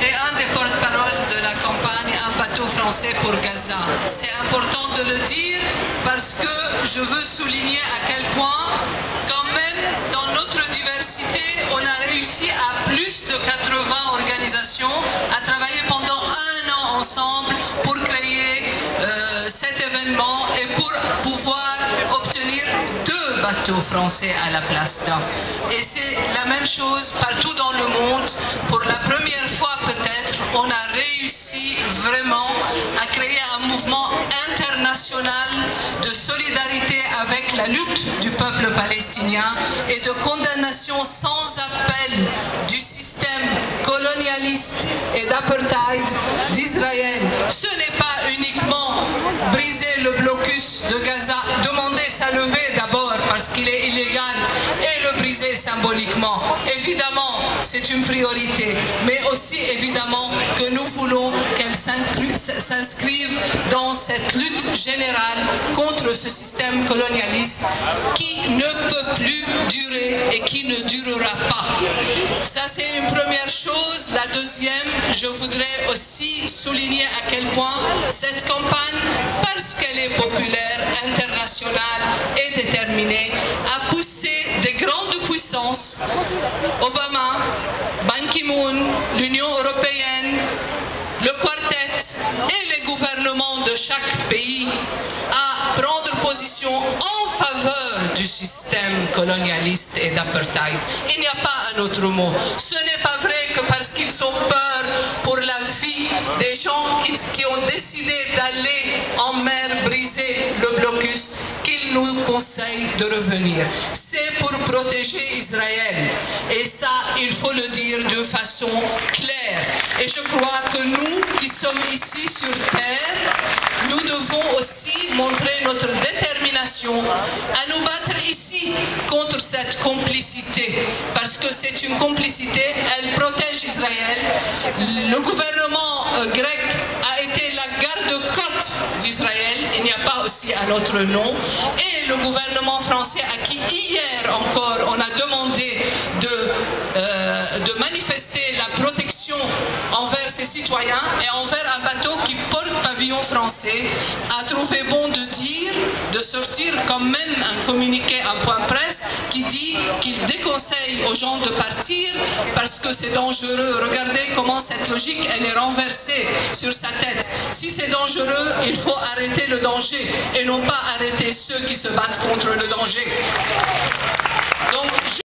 et un des porte-paroles de la campagne Un bateau français pour Gaza. C'est important de le dire parce que je veux souligner à quel point, quand même, dans notre diversité, on a réussi à plus de 80 organisations à travailler pendant un an ensemble pour créer cet événement et pour pouvoir obtenir 2 bateaux français à la place d'un. Et c'est la même chose partout dans le monde. Pour la première fois peut-être, on a réussi vraiment à créer un mouvement international de solidarité avec la lutte du peuple palestinien et de condamnation sans appel du système colonialiste et d'apartheid d'Israël. Ce n'est pas uniquement briser le blocus de Gaza, demander sa levée d'abord parce qu'il est illégal et le briser symboliquement. Évidemment, c'est une priorité, mais aussi évidemment que nous voulons qu'elle s'inscrive dans cette lutte générale contre ce système colonialiste qui ne peut plus durer et qui ne durera pas. Ça, c'est une première chose. La deuxième, je voudrais aussi souligner à quel point cette campagne, parce qu'elle est populaire, internationale et déterminée, a poussé des grandes puissances, Obama, Ban Ki-moon, l'Union européenne, le quartet et les gouvernements de chaque pays à prendre position en faveur du système colonialiste et d'apartheid. Il n'y a pas un autre mot. Ce n'est pas vrai que parce qu'ils ont peur pour la vie des gens qui ont décidé d'aller en mer briser le blocus qu'ils nous conseillent de revenir. C'est pour protéger Israël. Et ça, il faut le dire de façon claire. Et je crois que nous qui sommes ici sur Terre, nous devons aussi montrer notre détermination à nous battre ici contre cette complicité. Parce que c'est une complicité, elle protège Israël. Le gouvernement grec a été la garde-côte d'Israël, il n'y a pas aussi un autre nom. Et le gouvernement français à qui hier encore on a demandé de manifester la protection envers ses citoyens et envers un bateau qui porte pavillon français, a trouvé bon de sortir quand même un communiqué, un point presse qui dit qu'il déconseille aux gens de partir parce que c'est dangereux. Regardez comment cette logique elle est renversée sur sa tête. Si c'est dangereux, il faut arrêter le danger et non pas arrêter ceux qui se battent contre le danger.